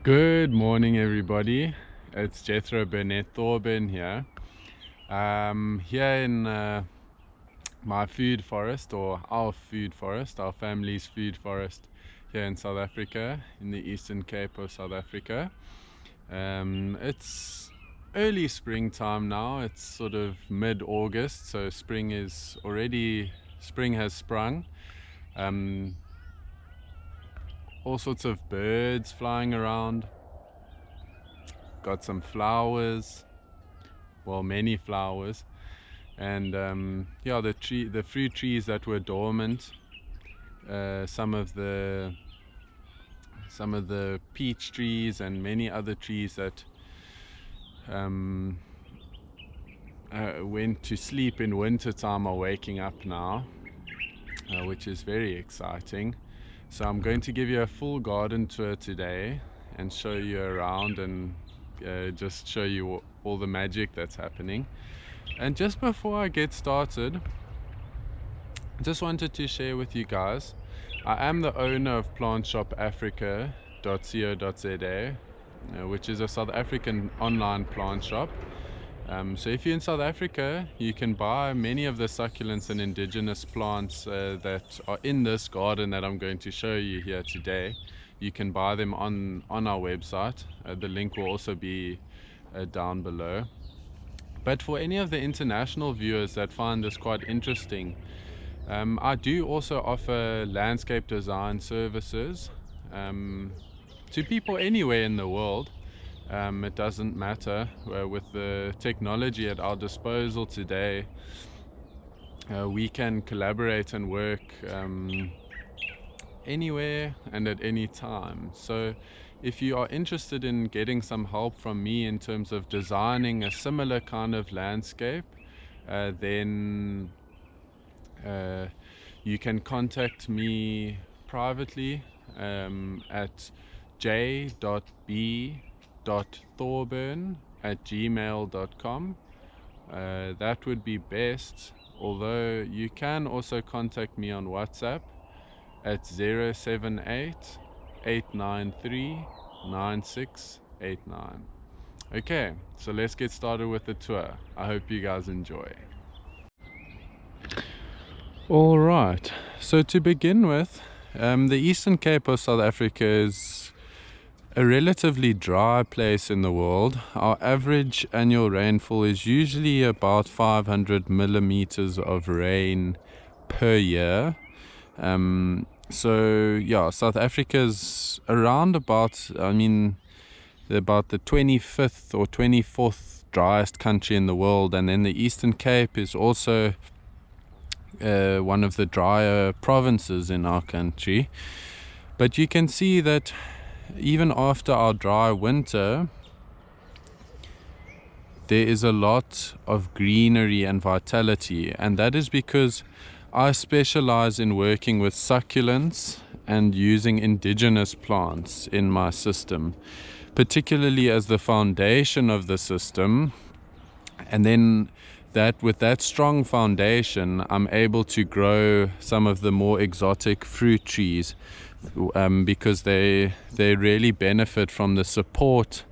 Good morning, everybody. It's Jethro Burnett Thorburn here. Here in my food forest, or our food forest, our family's food forest here in South Africa, in the Eastern Cape of South Africa. It's early springtime now. It's sort of mid-August, so spring has sprung. All sorts of birds flying around. Got some flowers, well, many flowers, and the fruit trees that were dormant. Some of the peach trees and many other trees that went to sleep in winter time are waking up now, which is very exciting. So I'm going to give you a full garden tour today and show you around and just show you all the magic that's happening. And just before I get started, I just wanted to share with you guys, I am the owner of plantshopafrica.co.za, which is a South African online plant shop. So if you're in South Africa, you can buy many of the succulents and indigenous plants that are in this garden that I'm going to show you here today. You can buy them on our website. The link will also be down below. But for any of the international viewers that find this quite interesting, I do also offer landscape design services to people anywhere in the world. It doesn't matter. With the technology at our disposal today, we can collaborate and work anywhere and at any time. So if you are interested in getting some help from me in terms of designing a similar kind of landscape, then you can contact me privately at j.b.thorburn@gmail.com. That would be best, although you can also contact me on WhatsApp at 078 893 9689. Okay, so let's get started with the tour. I hope you guys enjoy. All right, so to begin with, the Eastern Cape of South Africa is a relatively dry place in the world. Our average annual rainfall is usually about 500 millimeters of rain per year. So yeah, South Africa's around about, about the 25th or 24th driest country in the world, and then the Eastern Cape is also one of the drier provinces in our country. But you can see that even after our dry winter, there is a lot of greenery and vitality, and that is because I specialize in working with succulents and using indigenous plants in my system, particularly as the foundation of the system. And then with that strong foundation, I'm able to grow some of the more exotic fruit trees, because they really benefit from the support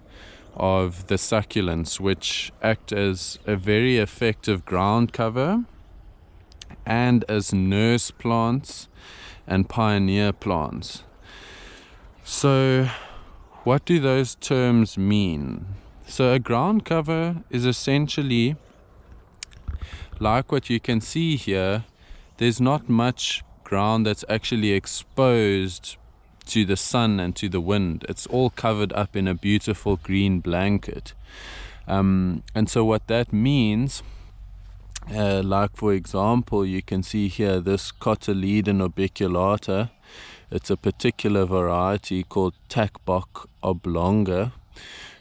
of the succulents, which act as a very effective ground cover and as nurse plants and pioneer plants. So what do those terms mean? So a ground cover is essentially like what you can see here. There's not much ground that's actually exposed to the sun and to the wind. It's all covered up in a beautiful green blanket. And so what that means, like for example, you can see here this Cotyledon orbiculata. It's a particular variety called Takbok oblonga.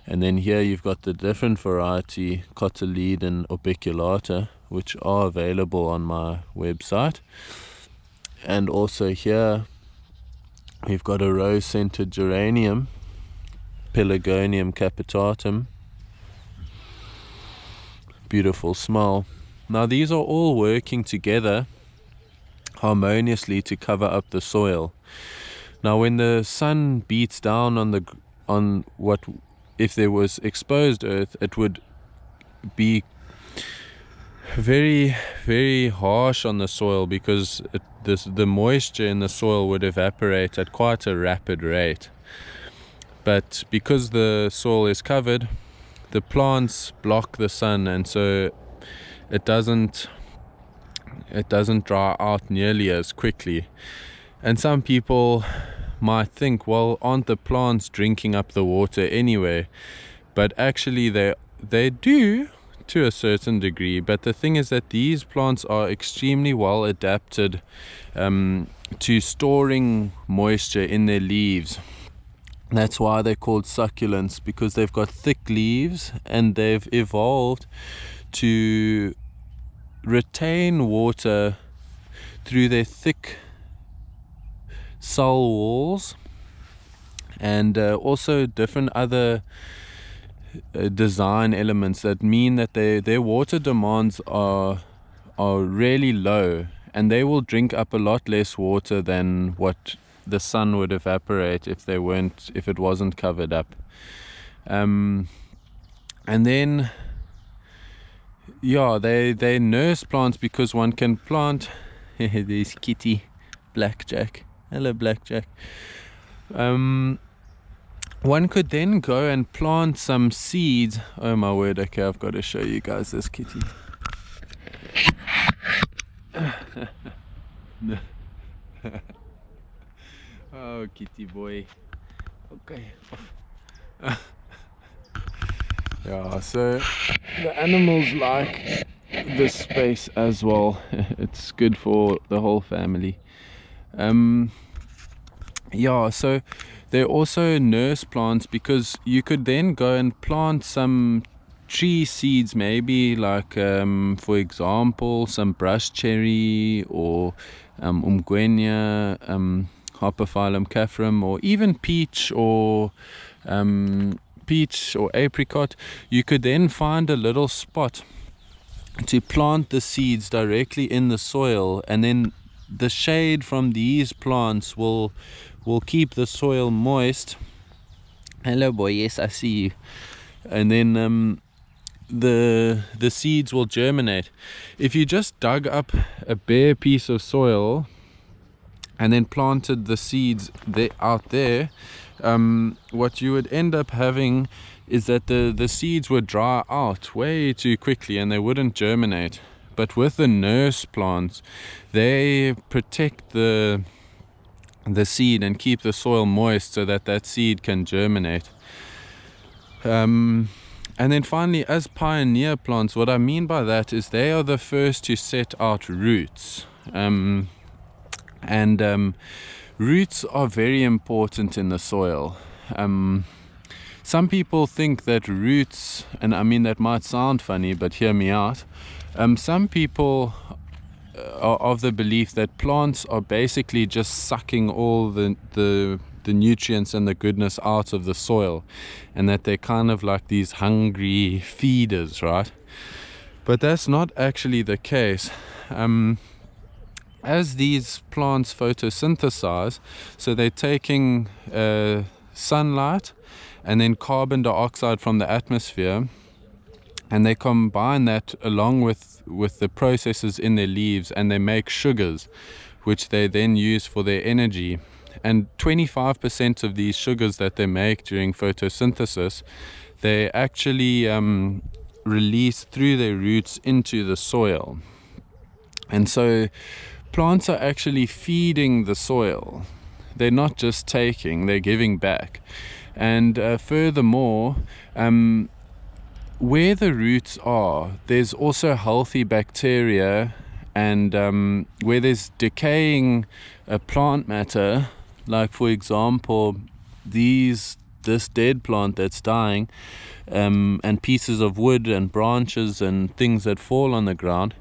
And then here you've got the different variety Cotyledon orbiculata, which are available on my website. And also here we've got a rose-centered geranium, Pelargonium capitatum. Beautiful smell. Now these are all working together harmoniously to cover up the soil. Now when the sun beats down on on what, if there was exposed earth, it would be very, very harsh on the soil, because the moisture in the soil would evaporate at quite a rapid rate. But because the soil is covered, the plants block the sun, and so it doesn't dry out nearly as quickly. And some people might think, well, aren't the plants drinking up the water anyway? But actually they do, to a certain degree. But the thing is that these plants are extremely well adapted to storing moisture in their leaves. That's why they're called succulents, because they've got thick leaves and they've evolved to retain water through their thick cell walls, and also different other design elements that mean that their water demands are really low, and they will drink up a lot less water than what the sun would evaporate if it wasn't covered up. And then they nurse plants, because one can plant there's Kitty, Blackjack. Hello, Blackjack. One could then go and plant some seeds. Oh my word, okay, I've got to show you guys this kitty. Oh, kitty boy. Okay. Yeah, so the animals like this space as well. It's good for the whole family. So they're also nurse plants, because you could then go and plant some tree seeds, maybe like for example some brush cherry or umgwenya, Harpophyllum caffrum, or even peach or apricot. You could then find a little spot to plant the seeds directly in the soil, and then the shade from these plants will keep the soil moist. Hello boy, yes, I see you. And then the seeds will germinate. If you just dug up a bare piece of soil and then planted the seeds out there, what you would end up having is that the seeds would dry out way too quickly and they wouldn't germinate. But with the nurse plants, they protect the seed and keep the soil moist so that seed can germinate. And then finally, as pioneer plants, what I mean by that is they are the first to set out roots. Roots are very important in the soil. Some people think that roots, and I mean that might sound funny, but hear me out. Some people are of the belief that plants are basically just sucking all the nutrients and the goodness out of the soil, and that they're kind of like these hungry feeders, right? But that's not actually the case. As these plants photosynthesize, so they're taking sunlight and then carbon dioxide from the atmosphere, and they combine that along with the processes in their leaves, and they make sugars, which they then use for their energy. And 25% of these sugars that they make during photosynthesis, they actually release through their roots into the soil. And so plants are actually feeding the soil. They're not just taking, they're giving back. And furthermore, where the roots are, there's also healthy bacteria, and where there's decaying plant matter, like for example this dead plant that's dying, and pieces of wood and branches and things that fall on the ground,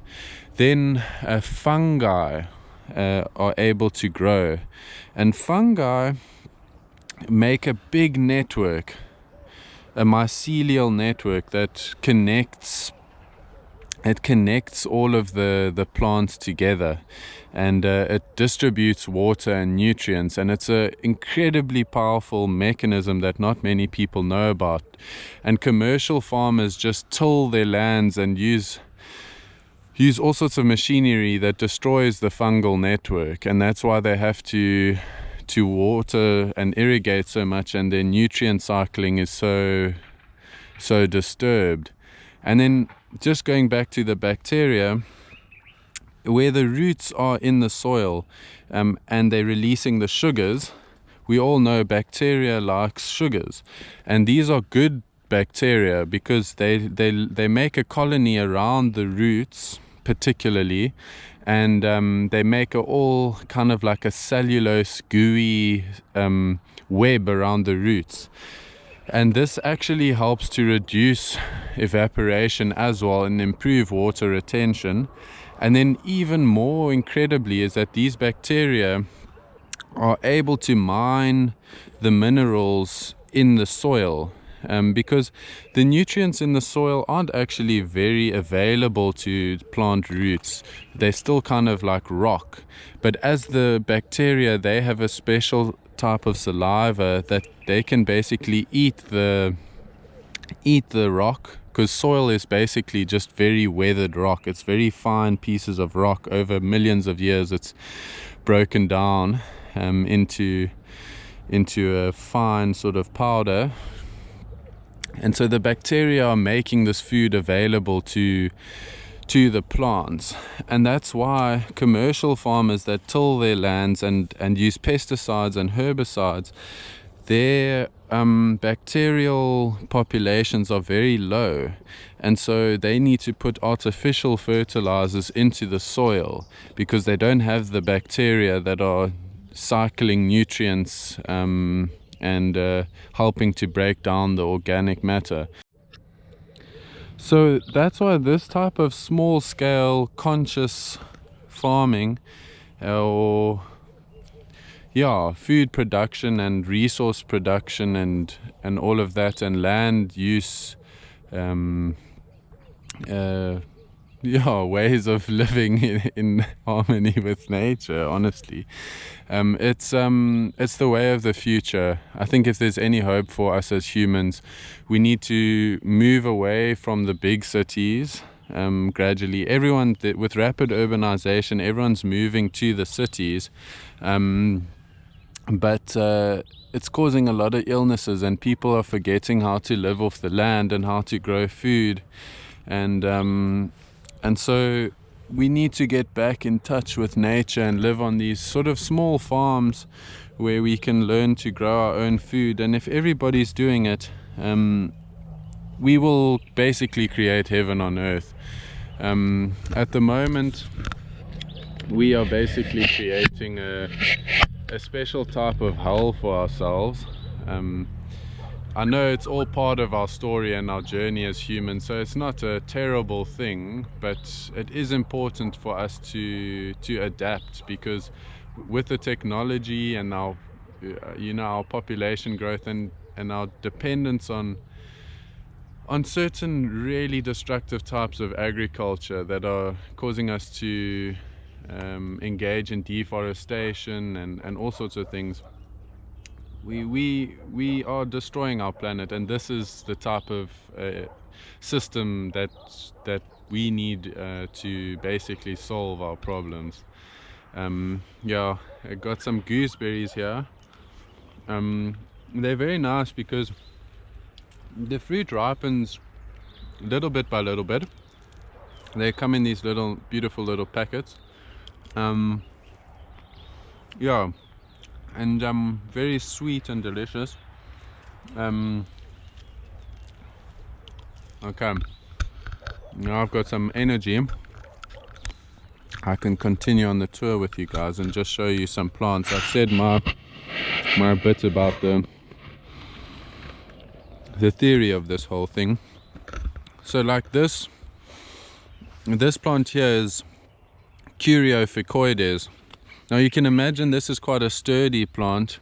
then fungi are able to grow. And fungi make a big network, a mycelial network that connects it connects all of the plants together, and it distributes water and nutrients, and it's an incredibly powerful mechanism that not many people know about. And commercial farmers just till their lands and use all sorts of machinery that destroys the fungal network, and that's why they have to water and irrigate so much, and their nutrient cycling is so disturbed. And then just going back to the bacteria, where the roots are in the soil, and they're releasing the sugars. We all know bacteria likes sugars, and these are good bacteria because they make a colony around the roots particularly, and they make all kind of like a cellulose gooey web around the roots. And this actually helps to reduce evaporation as well and improve water retention. And then even more incredibly is that these bacteria are able to mine the minerals in the soil, because the nutrients in the soil aren't actually very available to plant roots. They're still kind of like rock. But as the bacteria, they have a special type of saliva that they can basically eat the rock, because soil is basically just very weathered rock. It's very fine pieces of rock. Over millions of years it's broken down into a fine sort of powder, and so the bacteria are making this food available to the plants. And that's why commercial farmers that till their lands and use pesticides and herbicides, their bacterial populations are very low, and so they need to put artificial fertilizers into the soil because they don't have the bacteria that are cycling nutrients and helping to break down the organic matter. So that's why this type of small-scale conscious farming, or food production and resource production and all of that, and land use, ways of living in harmony with nature, honestly. It's the way of the future. I think if there's any hope for us as humans, we need to move away from the big cities. Gradually, with rapid urbanization, everyone's moving to the cities, but it's causing a lot of illnesses, and people are forgetting how to live off the land and how to grow food, and so we need to get back in touch with nature and live on these sort of small farms where we can learn to grow our own food. And if everybody's doing it, we will basically create heaven on earth. At the moment, we are basically creating a special type of hell for ourselves. I know it's all part of our story and our journey as humans, so it's not a terrible thing, but it is important for us to adapt, because with the technology and our population growth and our dependence on certain really destructive types of agriculture that are causing us to engage in deforestation and all sorts of things, we are destroying our planet, and this is the type of system that we need to basically solve our problems. I got some gooseberries here. They're very nice because the fruit ripens little bit by little bit. They come in these little beautiful little packets. And very sweet and delicious. Okay, now I've got some energy. I can continue on the tour with you guys and just show you some plants. I've said my bit about the theory of this whole thing. So like this plant here is Curioficoides. Now you can imagine this is quite a sturdy plant,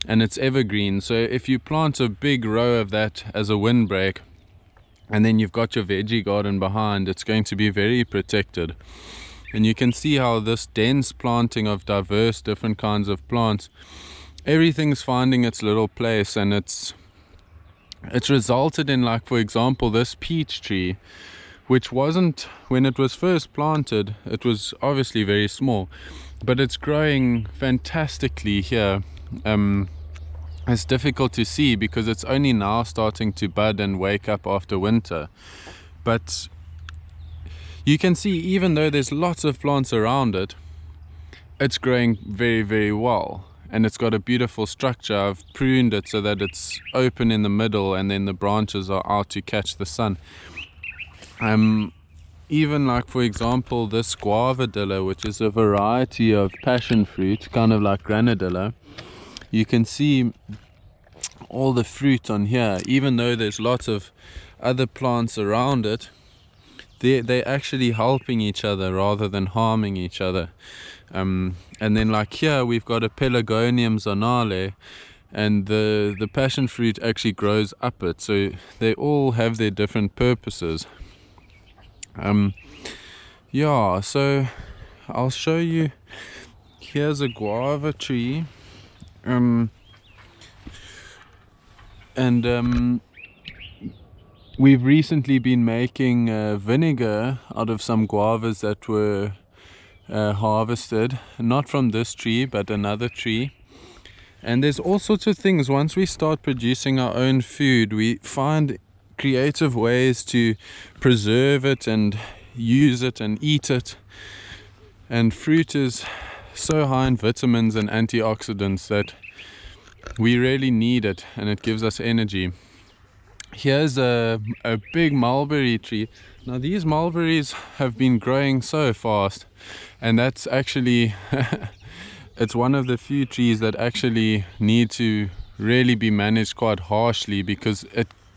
and it's evergreen. So if you plant a big row of that as a windbreak, and then you've got your veggie garden behind, it's going to be very protected. And you can see how this dense planting of diverse different kinds of plants, everything's finding its little place, and it's resulted in, like, for example, this peach tree, which wasn't, when it was first planted, it was obviously very small, but it's growing fantastically here. It's difficult to see because it's only now starting to bud and wake up after winter. But you can see, even though there's lots of plants around it, it's growing very, very well. And it's got a beautiful structure. I've pruned it so that it's open in the middle and then the branches are out to catch the sun. Even, like, for example, this guavadilla, which is a variety of passion fruit, kind of like granadilla, you can see all the fruit on here. Even though there's lots of other plants around it, they're actually helping each other rather than harming each other. And then, like, here we've got a Pelargonium zonale, and the passion fruit actually grows up it. So they all have their different purposes. Yeah, so I'll show you. Here's a guava tree, and we've recently been making vinegar out of some guavas that were harvested, not from this tree but another tree. And there's all sorts of things. Once we start producing our own food, we find creative ways to preserve it and use it and eat it. And fruit is so high in vitamins and antioxidants that we really need it, and it gives us energy. Here's a big mulberry tree. Now, these mulberries have been growing so fast, and that's actually it's one of the few trees that actually need to really be managed quite harshly, because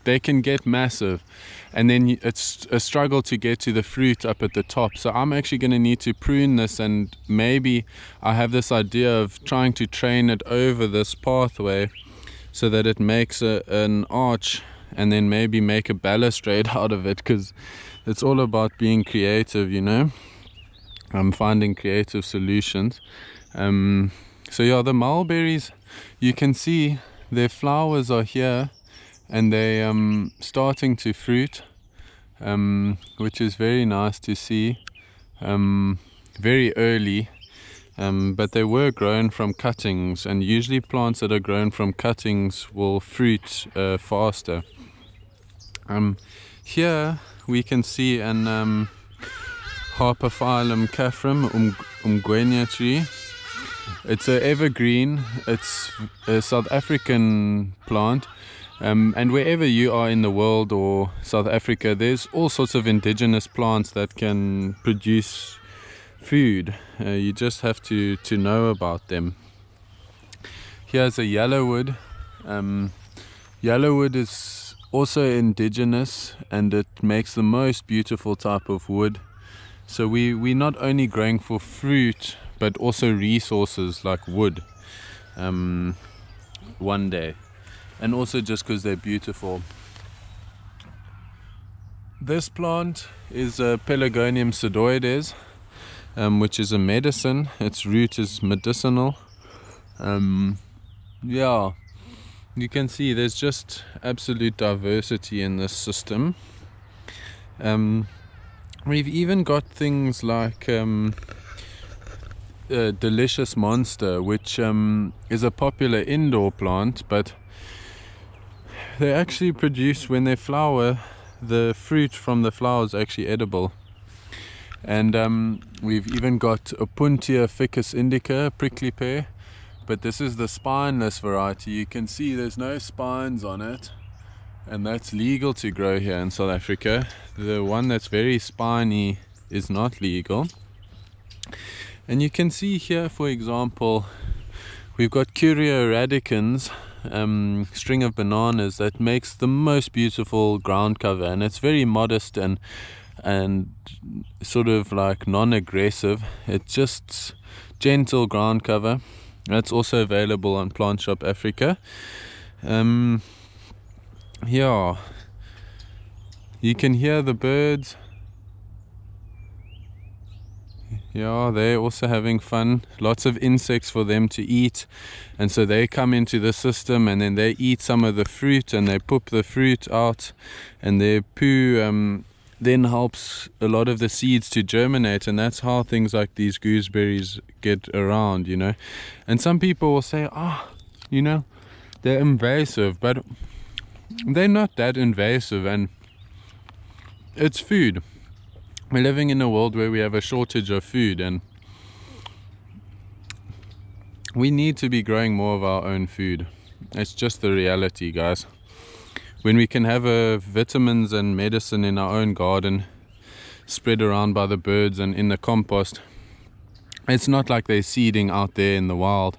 they can get massive, and then it's a struggle to get to the fruit up at the top. So I'm actually going to need to prune this, and maybe I have this idea of trying to train it over this pathway so that it makes an arch, and then maybe make a balustrade out of it, because it's all about being creative, you know. I'm finding creative solutions. So yeah, the mulberries, you can see their flowers are here, and they starting to fruit, which is very nice to see. Very early, but they were grown from cuttings, and usually plants that are grown from cuttings will fruit faster. Here we can see an Harpophyllum caffrum umgwenya tree. It's an evergreen. It's a South African plant. And wherever you are in the world or South Africa, there's all sorts of indigenous plants that can produce food. You just have to know about them. Here's a yellowwood. Yellowwood is also indigenous, and it makes the most beautiful type of wood. So we're not only growing for fruit, but also resources like wood one day. And also just because they're beautiful. This plant is a Pelargonium pseudoides, which is a medicine. Its root is medicinal. Yeah, you can see there's just absolute diversity in this system. We've even got things like Delicious Monster, which is a popular indoor plant, but they actually produce, when they flower, the fruit from the flower is actually edible. And we've even got Opuntia ficus indica, prickly pear, but this is the spineless variety. You can see there's no spines on it, and that's legal to grow here in South Africa. The one that's very spiny is not legal. And you can see here, for example, we've got Curio radicans, string of bananas, that makes the most beautiful ground cover, and it's very modest and sort of like non-aggressive. It's just gentle ground cover. That's also available on Plant Shop Africa. Yeah, You can hear the birds. Yeah, they're also having fun. Lots of insects for them to eat. And so they come into the system and then they eat some of the fruit and they poop the fruit out. And their poo then helps a lot of the seeds to germinate. And that's how things like these gooseberries get around, you know. And some people will say, you know, they're invasive. But they're not that invasive. And it's food. We're living in a world where we have a shortage of food, and we need to be growing more of our own food. It's just the reality, guys. When we can have vitamins and medicine in our own garden, spread around by the birds and in the compost, it's not like they're seeding out there in the wild.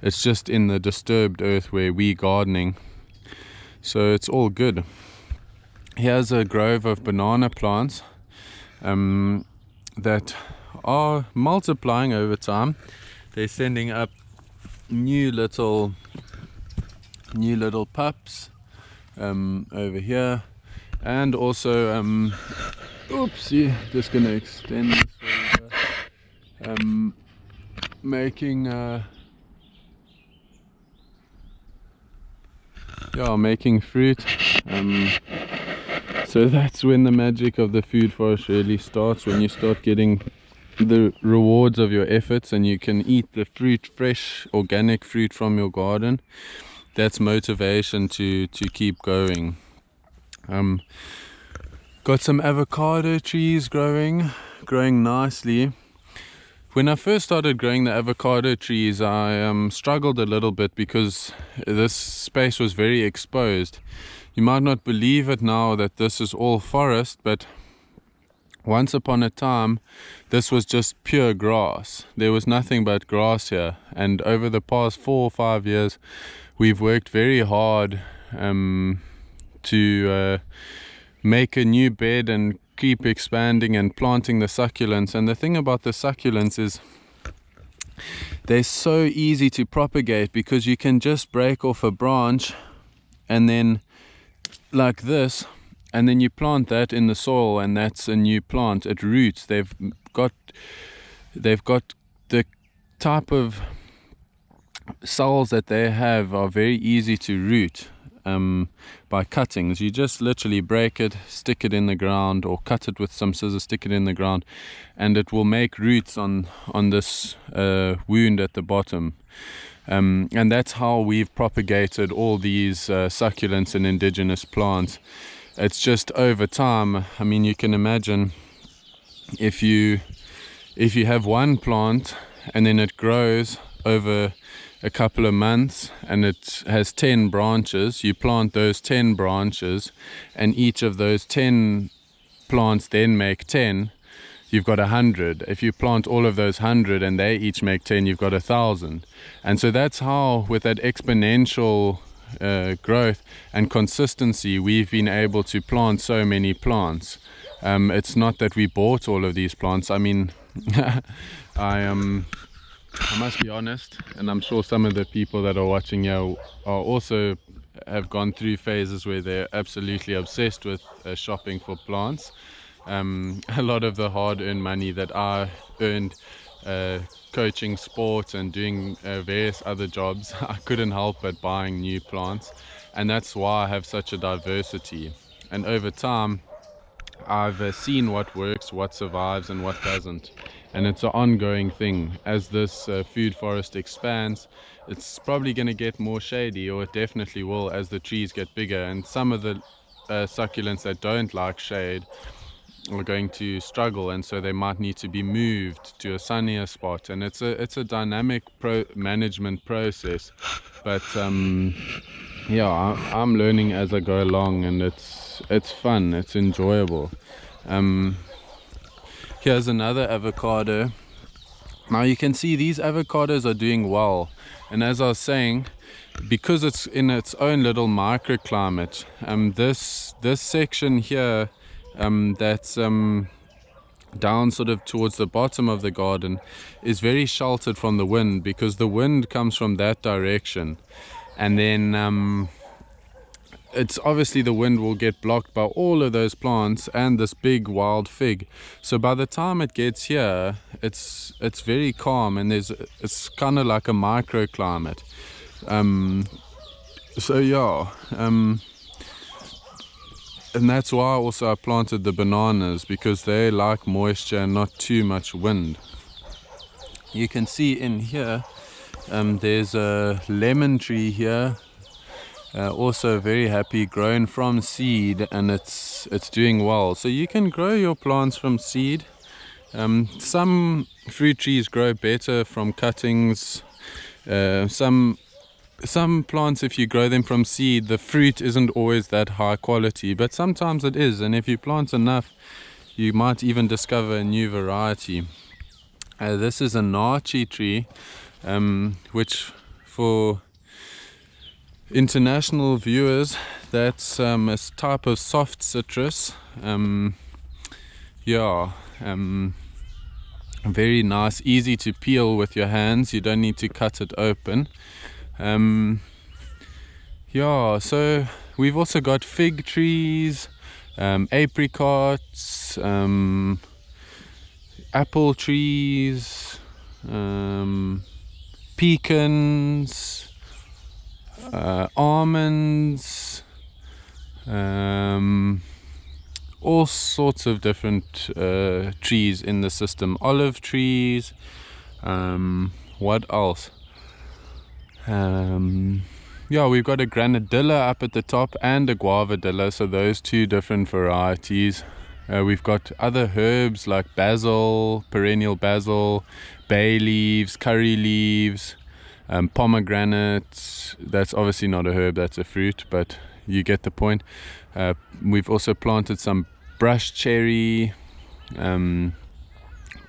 It's just in the disturbed earth where we're gardening. So it's all good. Here's a grove of banana plants that are multiplying over time. They're sending up new little pups over here, and also oopsie, just gonna extend this over, making fruit. So that's when the magic of the food forest really starts, when you start getting the rewards of your efforts and you can eat the fruit, fresh organic fruit from your garden. That's motivation to keep going. Got some avocado trees growing nicely. When I first started growing the avocado trees, I struggled a little bit because this space was very exposed. You might not believe it now that this is all forest, but once upon a time, this was just pure grass. There was nothing but grass here. And over the past 4 or 5 years, we've worked very hard to make a new bed and keep expanding and planting the succulents. And the thing about the succulents is they're so easy to propagate because you can just break off a branch and then like this, and then you plant that in the soil and that's a new plant. It roots. They've got the type of cells that they have are very easy to root by cuttings. You just literally break it, stick it in the ground, or cut it with some scissors, stick it in the ground, and it will make roots on this wound at the bottom. And that's how we've propagated all these succulents and indigenous plants. It's just over time. I mean, you can imagine if you have one plant and then it grows over a couple of months and it has 10 branches, you plant those 10 branches and each of those 10 plants then make 10, you've got 100. If you plant all of those 100 and they each make 10, you've got 1,000. And so that's how, with that exponential growth and consistency, we've been able to plant so many plants. It's not that we bought all of these plants. I mean, I must be honest, and I'm sure some of the people that are watching here are also have gone through phases where they're absolutely obsessed with shopping for plants. A lot of the hard-earned money that I earned coaching sports and doing various other jobs, I couldn't help but buying new plants, and that's why I have such a diversity. And over time, I've seen what works, what survives, and what doesn't. And it's an ongoing thing. As this food forest expands, it's probably going to get more shady, or it definitely will as the trees get bigger. And some of the succulents that don't like shade are going to struggle, and so they might need to be moved to a sunnier spot. And it's a dynamic management process. But yeah, I'm learning as I go along, and it's fun, it's enjoyable. Here's another avocado. Now you can see these avocados are doing well, and as I was saying, because it's in its own little microclimate, this section here that's down sort of towards the bottom of the garden is very sheltered from the wind, because the wind comes from that direction, and then it's obviously the wind will get blocked by all of those plants and this big wild fig. So by the time it gets here, it's very calm, and it's kind of like a microclimate. So yeah, and that's why also I planted the bananas, because they like moisture and not too much wind. You can see in here, there's a lemon tree here. Also very happy, grown from seed, and it's doing well. So you can grow your plants from seed. Some fruit trees grow better from cuttings. Some plants, if you grow them from seed, the fruit isn't always that high quality, but sometimes it is, and if you plant enough, you might even discover a new variety. This is a nachi tree, which for international viewers, that's a type of soft citrus. Very nice, easy to peel with your hands. You don't need to cut it open. So we've also got fig trees, apricots, apple trees, pecans, almonds, all sorts of different trees in the system. Olive trees. What else? We've got a granadilla up at the top and a guavadilla, so those two different varieties. We've got other herbs like basil, perennial basil, bay leaves, curry leaves, pomegranate. That's obviously not a herb, that's a fruit, but you get the point. We've also planted some brush cherry,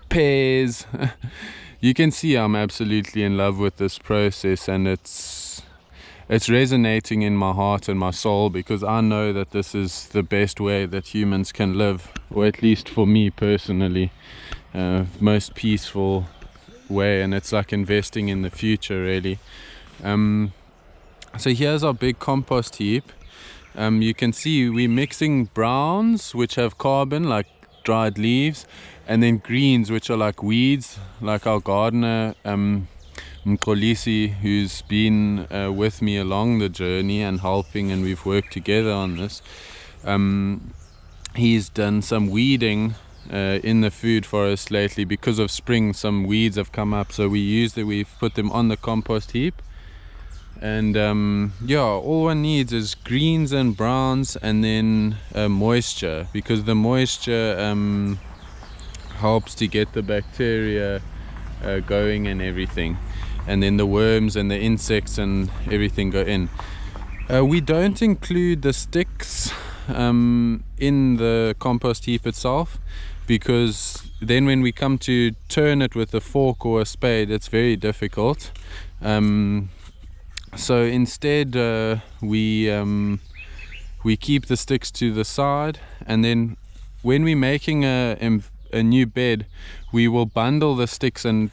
pears. You can see I'm absolutely in love with this process, and it's resonating in my heart and my soul, because I know that this is the best way that humans can live, or at least for me personally, most peaceful way, and it's like investing in the future, really. So here's our big compost heap. You can see we're mixing browns, which have carbon, like dried leaves, and then greens, which are like weeds, like our gardener Mkolisi, who's been with me along the journey and helping, and we've worked together on this. He's done some weeding in the food forest lately. Because of spring, some weeds have come up, so we've put them on the compost heap. And all one needs is greens and browns, and then moisture, because the moisture helps to get the bacteria going and everything, and then the worms and the insects and everything go in. We don't include the sticks in the compost heap itself, because then when we come to turn it with a fork or a spade, it's very difficult. So instead we keep the sticks to the side, and then when we're making a new bed, we will bundle the sticks and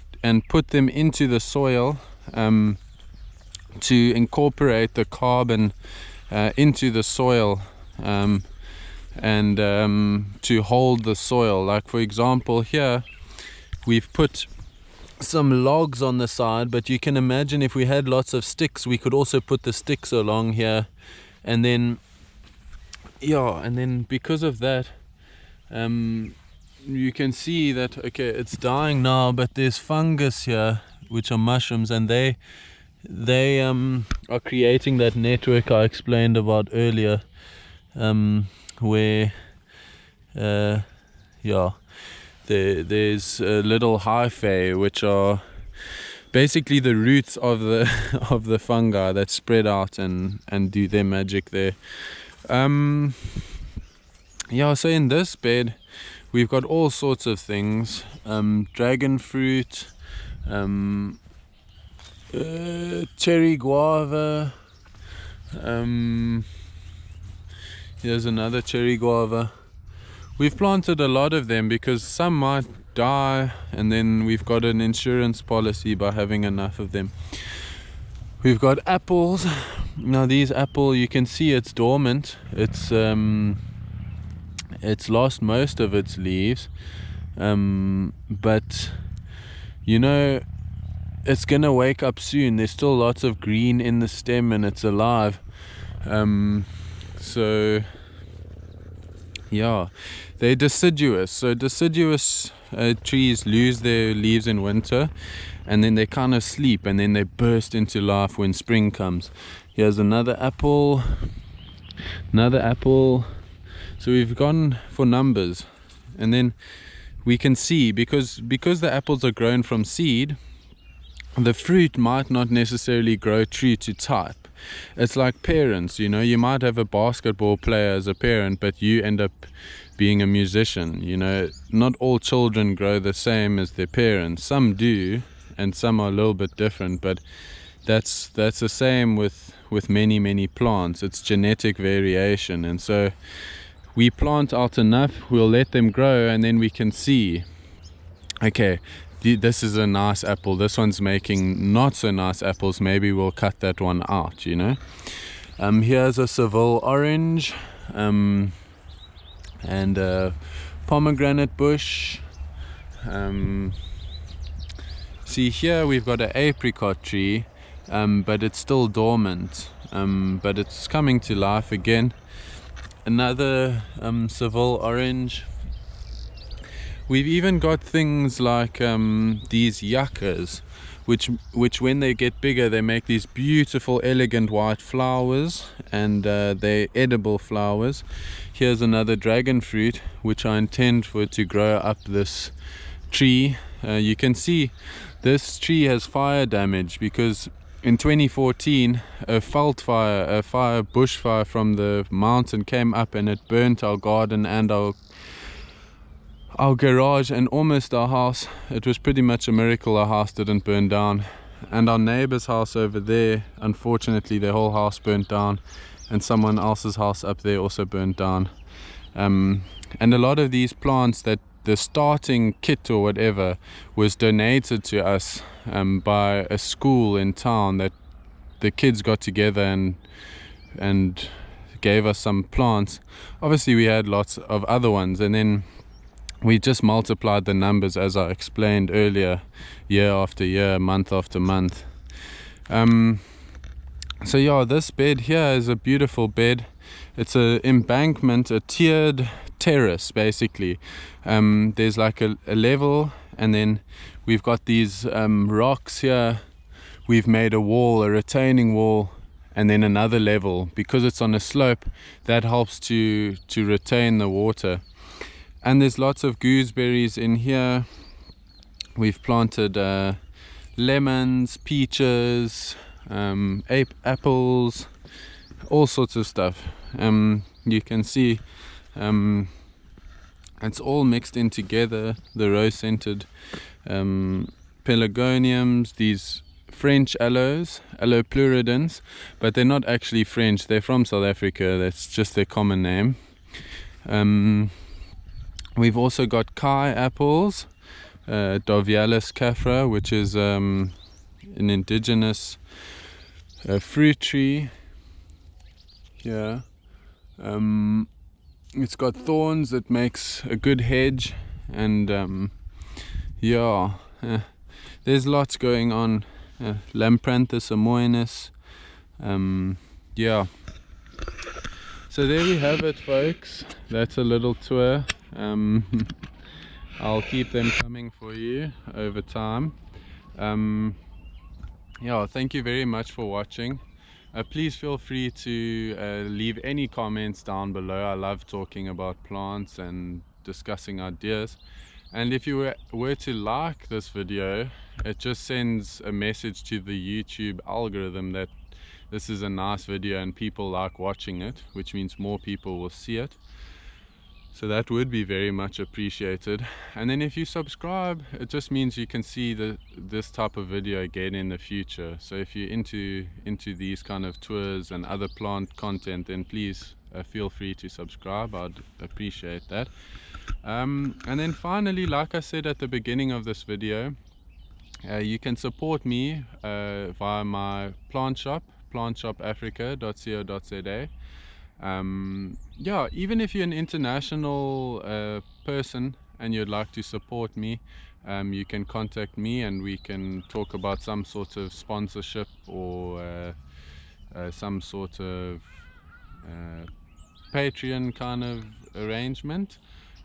put them into the soil to incorporate the carbon into the soil, and to hold the soil. Like for example, here we've put some logs on the side, but you can imagine if we had lots of sticks, we could also put the sticks along here, and then because of that, you can see that it's dying now, but there's fungus here, which are mushrooms, and they are creating that network I explained about earlier, where there's little hyphae, which are basically the roots of the of the fungi that spread out and do their magic there. So in this bed we've got all sorts of things, dragon fruit, cherry guava, here's another cherry guava. We've planted a lot of them because some might die, and then we've got an insurance policy by having enough of them. We've got apples, now these apple, you can see it's dormant. It's lost most of its leaves, but you know, it's gonna wake up soon. There's still lots of green in the stem and it's alive. So yeah, they're deciduous. So deciduous trees lose their leaves in winter, and then they kind of sleep, and then they burst into life when spring comes. Here's another apple. So we've gone for numbers, and then we can see, because the apples are grown from seed, the fruit might not necessarily grow true to type. It's like parents, you know, you might have a basketball player as a parent, but you end up being a musician. You know, not all children grow the same as their parents. Some do, and some are a little bit different, but that's the same with many plants. It's genetic variation. And so we plant out enough, we'll let them grow, and then we can see, okay, this is a nice apple, this one's making not so nice apples, maybe we'll cut that one out, you know. Here's a Seville orange, and a pomegranate bush. See here we've got an apricot tree, but it's still dormant, but it's coming to life again. Another Seville orange. We've even got things like these yuccas, which when they get bigger, they make these beautiful, elegant white flowers, and they're edible flowers. Here's another dragon fruit, which I intend for it to grow up this tree. You can see this tree has fire damage, because in 2014 a bushfire from the mountain came up, and it burnt our garden and our garage and almost our house. It was pretty much a miracle our house didn't burn down. And our neighbor's house over there, unfortunately their whole house burnt down, and someone else's house up there also burnt down. And a lot of these plants, that the starting kit or whatever was donated to us by a school in town, that the kids got together and gave us some plants. Obviously we had lots of other ones, and then we just multiplied the numbers, as I explained earlier, year after year, month after month. So yeah, this bed here is a beautiful bed. It's an embankment, a tiered terrace basically. There's like a level, and then we've got these rocks here. We've made a wall, a retaining wall, and then another level. Because it's on a slope, that helps to retain the water. And there's lots of gooseberries in here. We've planted lemons, peaches, apples, all sorts of stuff. You can see it's all mixed in together. The rose-scented pelargoniums, these French aloes, aloe pluridens, but they're not actually French, they're from South Africa, that's just their common name. We've also got Kai apples, Dovialis caffra, which is an indigenous fruit tree here. It's got thorns that makes a good hedge, and there's lots going on. Lampranthus amoenus. So there we have it, folks. That's a little tour. I'll keep them coming for you over time. Thank you very much for watching. Please feel free to leave any comments down below. I love talking about plants and discussing ideas. And if you were to like this video, it just sends a message to the YouTube algorithm that this is a nice video and people like watching it, which means more people will see it. So that would be very much appreciated. And then if you subscribe, it just means you can see this type of video again in the future. So if you're into these kind of tours and other plant content, then please feel free to subscribe. I'd appreciate that. And then finally, like I said at the beginning of this video, you can support me via my plant shop, plantshopafrica.co.za. Yeah, even if you're an international person and you'd like to support me, you can contact me and we can talk about some sort of sponsorship or some sort of Patreon kind of arrangement.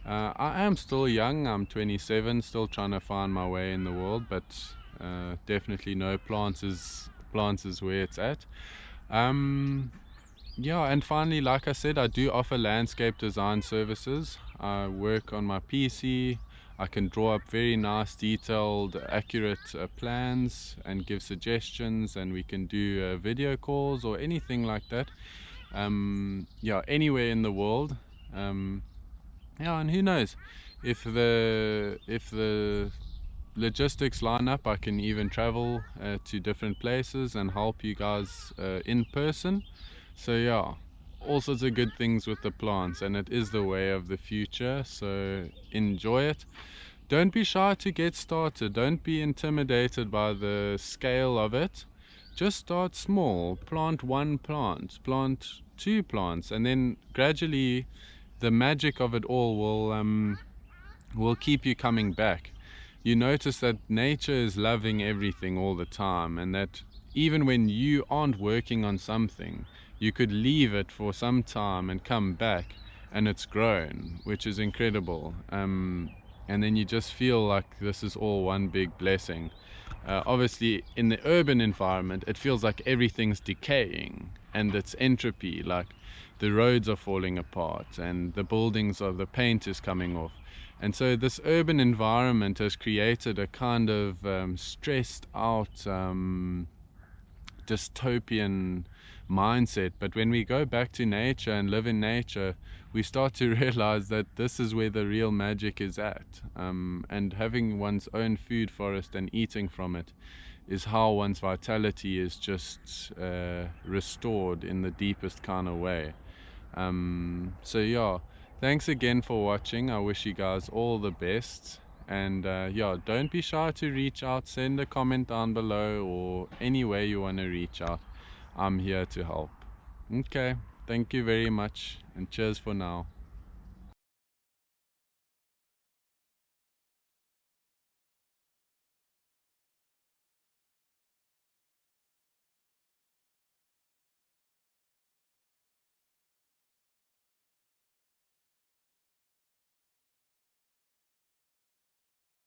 I am still young, I'm 27, still trying to find my way in the world, but definitely know plants is where it's at. Yeah, and finally, like I said, I do offer landscape design services. I work on my PC. I can draw up very nice, detailed, accurate plans and give suggestions, and we can do video calls or anything like that. Yeah, anywhere in the world. Yeah, and who knows, if the logistics line up, I can even travel to different places and help you guys in person. So yeah, all sorts of good things with the plants, and it is the way of the future. So enjoy it. Don't be shy to get started. Don't be intimidated by the scale of it. Just start small. Plant one plant, plant two plants, and then gradually the magic of it all will keep you coming back. You notice that nature is loving everything all the time, and that even when you aren't working on something, you could leave it for some time and come back and it's grown, which is incredible. And then you just feel like this is all one big blessing. Obviously, in the urban environment, it feels like everything's decaying and it's entropy, like the roads are falling apart and the buildings of the paint is coming off. And so this urban environment has created a kind of stressed out dystopian mindset. But when we go back to nature and live in nature, we start to realize that this is where the real magic is at. And having one's own food forest and eating from it is how one's vitality is just restored in the deepest kind of way. So yeah, thanks again for watching. I wish you guys all the best. And yeah, don't be shy to reach out. Send a comment down below or any way you want to reach out. I'm here to help. Okay, thank you very much and cheers for now.